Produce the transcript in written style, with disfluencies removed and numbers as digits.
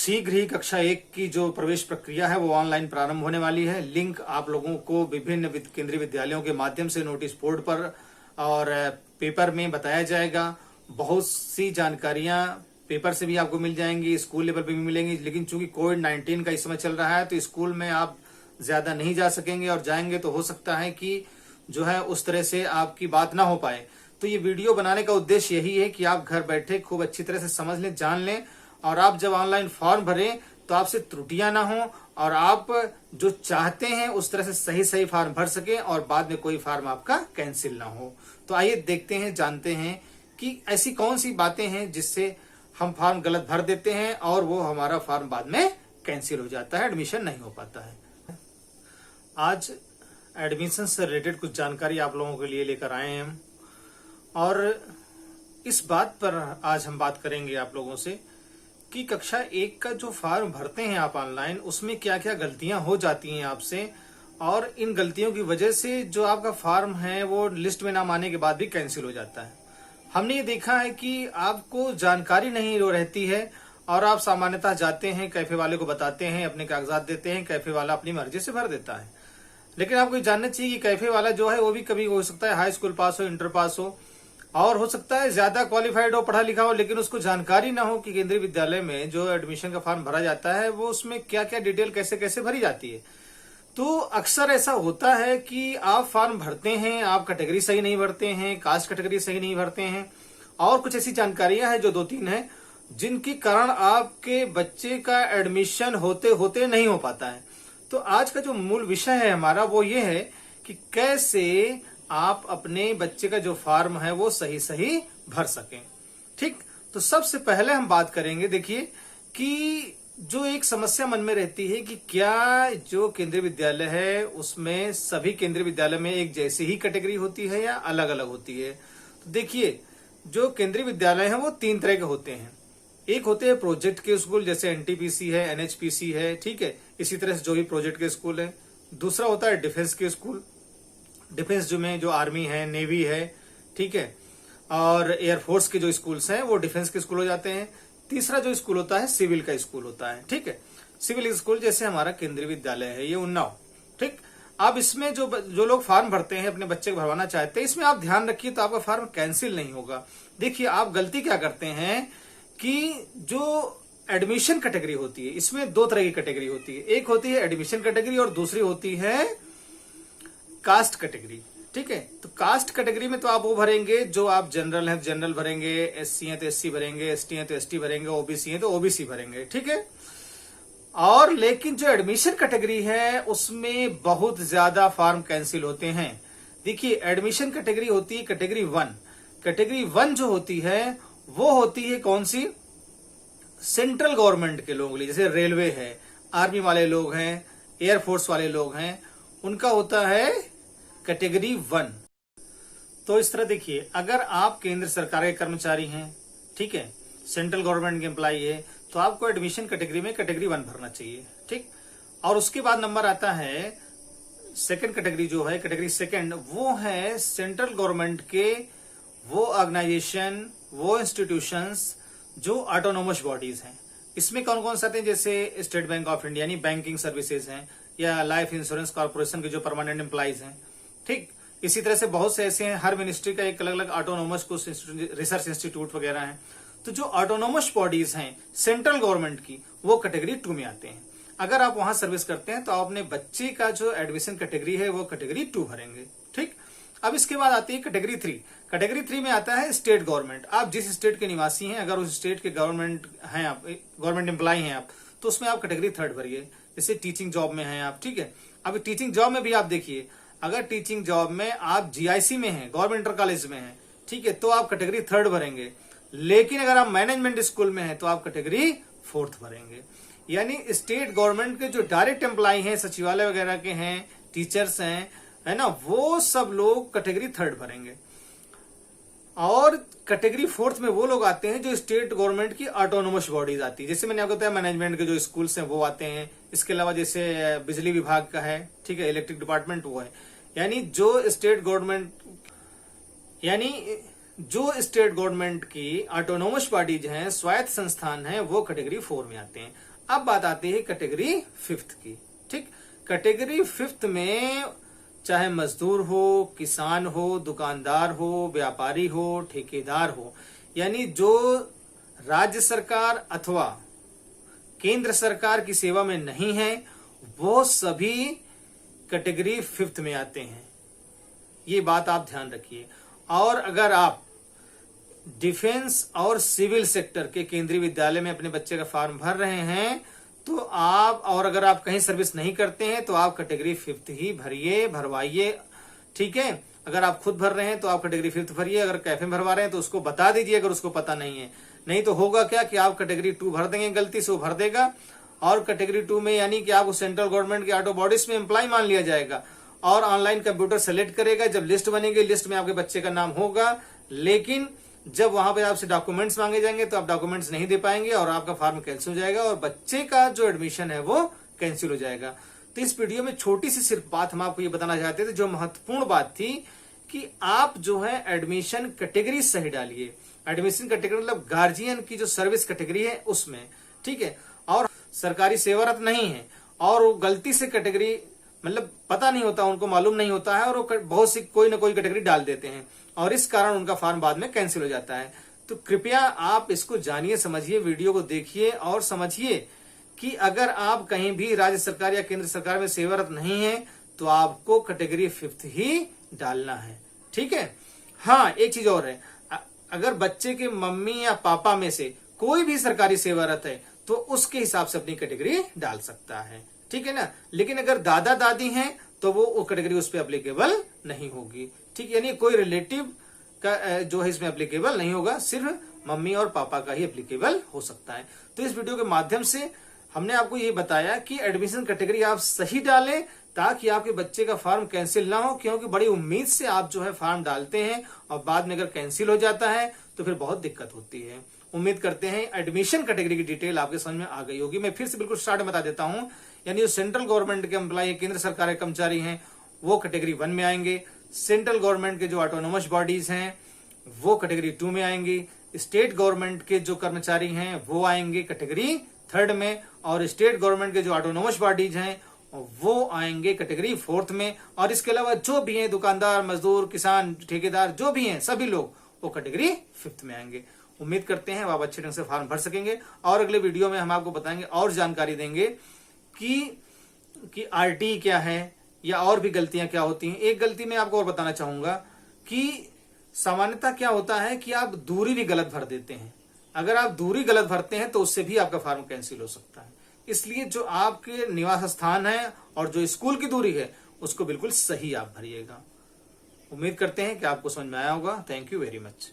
शीघ्र ही कक्षा 1 की जो प्रवेश प्रक्रिया है वो ऑनलाइन प्रारंभ होने वाली है। लिंक आप लोगों को विभिन्न केंद्रीय विद्यालयों के माध्यम से नोटिस बोर्ड पर और पेपर में बताया जाएगा। बहुत सी जानकारियां पेपर से भी आपको मिल जाएंगी, स्कूल लेवल पे भी मिलेंगी, लेकिन चूंकि कोविड-19 का इस समय चल रहा है तो स्कूल में आप ज्यादा नहीं जा सकेंगे और जाएंगे तो हो सकता है कि जो है उस तरह से आपकी बात ना हो पाए। तो ये वीडियो बनाने का उद्देश्य यही है कि आप घर बैठे खूब अच्छी तरह से समझ लें, जान लें, और आप जब ऑनलाइन फॉर्म भरें तो आपसे त्रुटियां ना हो और आप जो चाहते हैं उस तरह से सही सही फॉर्म भर सकें और बाद में कोई फॉर्म आपका कैंसिल ना हो। तो आइए देखते हैं, जानते हैं कि ऐसी कौन सी बातें हैं जिससे हम फॉर्म गलत भर देते हैं और वो हमारा फॉर्म बाद में कैंसिल हो जाता है, एडमिशन नहीं हो पाता है। आज एडमिशन से रिलेटेड कुछ जानकारी आप लोगों के लिए लेकर आए हैं हम, और इस बात पर आज हम बात करेंगे आप लोगों से कि कक्षा 1 का जो फॉर्म भरते हैं आप ऑनलाइन, उसमें क्या क्या गलतियां हो जाती हैं आपसे, और इन गलतियों की वजह से जो आपका फॉर्म है वो लिस्ट में नाम आने के बाद भी कैंसिल हो जाता है। हमने ये देखा है कि आपको जानकारी नहीं रहती है और आप सामान्यतः जाते हैं, कैफे वाले को बताते हैं, अपने कागजात देते हैं, कैफे वाला अपनी मर्जी से भर देता है। लेकिन आपको जानना चाहिए कि कैफे वाला जो है वो भी कभी हो सकता है हाई स्कूल पास हो, इंटर पास हो, और हो सकता है ज्यादा क्वालिफाइड हो, पढ़ा लिखा हो, लेकिन उसको जानकारी ना हो कि केंद्रीय विद्यालय में जो एडमिशन का फॉर्म भरा जाता है वो उसमें क्या क्या डिटेल कैसे कैसे भरी जाती है। तो अक्सर ऐसा होता है कि आप फॉर्म भरते हैं, आप कैटेगरी सही नहीं भरते हैं, कास्ट कैटेगरी सही नहीं भरते हैं, और कुछ ऐसी जानकारियां हैं जो 2-3 हैं जिनके कारण आपके बच्चे का एडमिशन होते होते नहीं हो पाता है। तो आज का जो मूल विषय है हमारा वो ये है कि कैसे आप अपने बच्चे का जो फॉर्म है वो सही सही भर सकें। ठीक, तो सबसे पहले हम बात करेंगे, देखिए कि जो एक समस्या मन में रहती है कि क्या जो केंद्रीय विद्यालय है उसमें सभी केंद्रीय विद्यालय में एक जैसी ही कैटेगरी होती है या अलग अलग होती है। तो देखिए, जो केंद्रीय विद्यालय है वो 3 तरह के होते हैं। एक होते हैं प्रोजेक्ट के स्कूल, जैसे एनटीपीसी है, एनएचपीसी है, ठीक है, इसी तरह से जो भी प्रोजेक्ट के स्कूल है। दूसरा होता है डिफेंस के स्कूल, डिफेंस जो में जो आर्मी है, नेवी है, ठीक है, और एयरफोर्स के जो स्कूल्स हैं वो डिफेंस के स्कूल हो जाते हैं। तीसरा जो स्कूल होता है सिविल का स्कूल होता है, ठीक है, सिविल स्कूल जैसे हमारा केंद्रीय विद्यालय है ये उन्नाव। ठीक, अब इसमें जो लोग फॉर्म भरते हैं, अपने बच्चे को भरवाना चाहते हैं, इसमें आप ध्यान रखिए तो आपका फॉर्म कैंसिल नहीं होगा। देखिए, आप गलती क्या करते हैं कि जो एडमिशन कैटेगरी होती है, इसमें 2 तरह की कैटेगरी होती है। एक होती है एडमिशन कैटेगरी और दूसरी होती है कास्ट कैटेगरी। ठीक है, तो कास्ट कैटेगरी में तो आप वो भरेंगे जो आप जनरल हैं तो जनरल भरेंगे, एससी हैं तो एससी भरेंगे, एसटी हैं तो एसटी भरेंगे, ओबीसी हैं तो ओबीसी भरेंगे, ठीक है। और लेकिन जो एडमिशन कैटेगरी है उसमें बहुत ज्यादा फॉर्म कैंसिल होते हैं। देखिए, एडमिशन कैटेगरी होती है कैटेगरी 1। कैटेगरी 1 जो होती है वो होती है कौन सी, सेंट्रल गवर्नमेंट के लोगों के लिए, जैसे रेलवे है, आर्मी वाले लोग हैं, एयरफोर्स वाले लोग हैं, उनका होता है कैटेगरी 1। तो इस तरह देखिए, अगर आप केंद्र सरकार के कर्मचारी हैं, ठीक है, सेंट्रल गवर्नमेंट के एम्प्लॉई है, तो आपको एडमिशन कैटेगरी में कैटेगरी 1 भरना चाहिए। ठीक, और उसके बाद नंबर आता है सेकंड कैटेगरी, जो है कैटेगरी 2, वो है सेंट्रल गवर्नमेंट के वो ऑर्गेनाइजेशन, वो इंस्टीट्यूशंस जो ऑटोनोमस बॉडीज हैं। इसमें कौन कौन से आते हैं, जैसे स्टेट बैंक ऑफ इंडिया यानी बैंकिंग सर्विसेज हैं, या लाइफ इंश्योरेंस कॉर्पोरेशन के जो परमानेंट एम्प्लॉइज हैं। ठीक, इसी तरह से बहुत से ऐसे हैं, हर मिनिस्ट्री का एक अलग अलग ऑटोनोमस कुछ रिसर्च इंस्टीट्यूट वगैरह हैं। तो जो ऑटोनोमस बॉडीज हैं सेंट्रल गवर्नमेंट की, वो कैटेगरी 2 में आते हैं। अगर आप वहां सर्विस करते हैं तो आप अपने बच्चे का जो एडमिशन कैटेगरी है वो कैटेगरी 2 भरेंगे। ठीक, अब इसके बाद आती है कैटेगरी 3। कैटेगरी 3 में आता है स्टेट गवर्नमेंट। आप जिस स्टेट के निवासी हैं, अगर उस स्टेट के गवर्नमेंट हैं, आप गवर्नमेंट एम्प्लॉय हैं आप, तो उसमें आप कैटेगरी 3 भरिए। जैसे टीचिंग जॉब में हैं आप, ठीक है। अब टीचिंग जॉब में भी आप देखिए, अगर टीचिंग जॉब में आप जीआईसी में हैं, गवर्नमेंट इंटर कॉलेज में हैं, ठीक है, तो आप कैटेगरी 3 भरेंगे। लेकिन अगर आप मैनेजमेंट स्कूल में हैं तो आप कैटेगरी 4 भरेंगे। यानी स्टेट गवर्नमेंट के जो डायरेक्ट एम्प्लॉय हैं, सचिवालय वगैरह के हैं, टीचर्स हैं, है ना, वो सब लोग कैटेगरी 3 भरेंगे। और कैटेगरी 4 में वो लोग आते हैं जो स्टेट गवर्नमेंट की ऑटोनोमस बॉडीज आती है। जैसे मैंने आपको बताया, मैनेजमेंट के जो स्कूल्स हैं वो आते हैं। इसके अलावा जैसे बिजली विभाग का है, ठीक है, इलेक्ट्रिक डिपार्टमेंट, वो है। यानी जो स्टेट गवर्नमेंट की ऑटोनोमस बॉडीज हैं, स्वायत्त संस्थान है, वो कैटेगरी 4 में आते हैं। अब बात आती है कैटेगरी 5th की। ठीक, कैटेगरी 5th में चाहे मजदूर हो, किसान हो, दुकानदार हो, व्यापारी हो, ठेकेदार हो, यानी जो राज्य सरकार अथवा केंद्र सरकार की सेवा में नहीं है, वो सभी कैटेगरी 5th में आते हैं। ये बात आप ध्यान रखिए। और अगर आप डिफेंस और सिविल सेक्टर के केंद्रीय विद्यालय में अपने बच्चे का फॉर्म भर रहे हैं तो आप, और अगर आप कहीं सर्विस नहीं करते हैं तो आप कैटेगरी 5th ही भरिए, भरवाइए। ठीक है, अगर आप खुद भर रहे हैं तो आप कैटेगरी 5th भरिए, अगर कैफे में भरवा रहे हैं तो उसको बता दीजिए अगर उसको पता नहीं है। नहीं तो होगा क्या कि आप कैटेगरी 2 भर देंगे, गलती से वो भर देगा, और कैटेगरी 2 में यानी कि आपको सेंट्रल गवर्नमेंट के ऑटो बॉडीज में एम्प्लॉय मान लिया जाएगा और ऑनलाइन कंप्यूटर सेलेक्ट करेगा। जब लिस्ट बनेगी, लिस्ट में आपके बच्चे का नाम होगा, लेकिन जब वहां पे आपसे डॉक्यूमेंट्स मांगे जाएंगे तो आप डॉक्यूमेंट्स नहीं दे पाएंगे और आपका फॉर्म कैंसिल हो जाएगा और बच्चे का जो एडमिशन है वो कैंसिल हो जाएगा। तो इस वीडियो में छोटी सी सिर्फ बात हम आपको ये बताना चाहते थे, जो महत्वपूर्ण बात थी कि आप जो है एडमिशन कैटेगरी सही डालिए। एडमिशन कैटेगरी मतलब गार्जियन की जो सर्विस कैटेगरी है उसमें, ठीक है, और सरकारी सेवारत नहीं है और वो गलती से कैटेगरी मतलब पता नहीं होता, उनको मालूम नहीं होता है और वो बहुत सी कोई ना कोई कैटेगरी डाल देते हैं और इस कारण उनका फॉर्म बाद में कैंसिल हो जाता है। तो कृपया आप इसको जानिए, समझिए, वीडियो को देखिए और समझिए कि अगर आप कहीं भी राज्य सरकार या केंद्र सरकार में सेवारत नहीं है तो आपको कैटेगरी 5th ही डालना है। ठीक है। हाँ, एक चीज और है, अगर बच्चे के मम्मी या पापा में से कोई भी सरकारी सेवारत है तो उसके हिसाब से अपनी कैटेगरी डाल सकता है। ठीक है ना। लेकिन अगर दादा दादी हैं तो वो कैटेगरी उस पर एप्लीकेबल नहीं होगी। ठीक, यानी कोई रिलेटिव का जो है इसमें एप्लीकेबल नहीं होगा, सिर्फ मम्मी और पापा का ही एप्लीकेबल हो सकता है। तो इस वीडियो के माध्यम से हमने आपको ये बताया कि एडमिशन कैटेगरी आप सही डालें ताकि आपके बच्चे का फॉर्म कैंसिल ना हो, क्योंकि बड़ी उम्मीद से आप जो है फॉर्म डालते हैं और बाद में अगर कैंसिल हो जाता है तो फिर बहुत दिक्कत होती है। उम्मीद करते हैं एडमिशन कैटेगरी की डिटेल आपके समझ में आ गई होगी। मैं फिर से बिल्कुल स्टार्ट बता देता हूं, यानी जो सेंट्रल गवर्नमेंट के एम्प्लॉय, केंद्र सरकार के कर्मचारी हैं वो कैटेगरी 1 में आएंगे। सेंट्रल गवर्नमेंट के जो ऑटोनोमस बॉडीज हैं वो कैटेगरी 2 में आएंगी। स्टेट गवर्नमेंट के जो कर्मचारी हैं वो आएंगे कैटेगरी 3rd में, और स्टेट गवर्नमेंट के जो ऑटोनोमस बॉडीज हैं वो आएंगे कैटेगरी 4th में। और इसके अलावा जो भी हैं, दुकानदार, मजदूर, किसान, ठेकेदार, जो भी हैं सभी लोग वो कैटेगरी 5th में आएंगे। उम्मीद करते हैं आप अच्छे ढंग से फॉर्म भर सकेंगे और अगले वीडियो में हम आपको बताएंगे और जानकारी देंगे कि आरटी क्या है या और भी गलतियां क्या होती हैं। एक गलती मैं आपको और बताना चाहूंगा कि सामान्यतः क्या होता है कि आप दूरी भी गलत भर देते हैं। अगर आप दूरी गलत भरते हैं तो उससे भी आपका फॉर्म कैंसिल हो सकता है। इसलिए जो आपके निवास स्थान है और जो स्कूल की दूरी है उसको बिल्कुल सही आप भरिएगा। उम्मीद करते हैं कि आपको समझ में आया होगा। Thank you very much.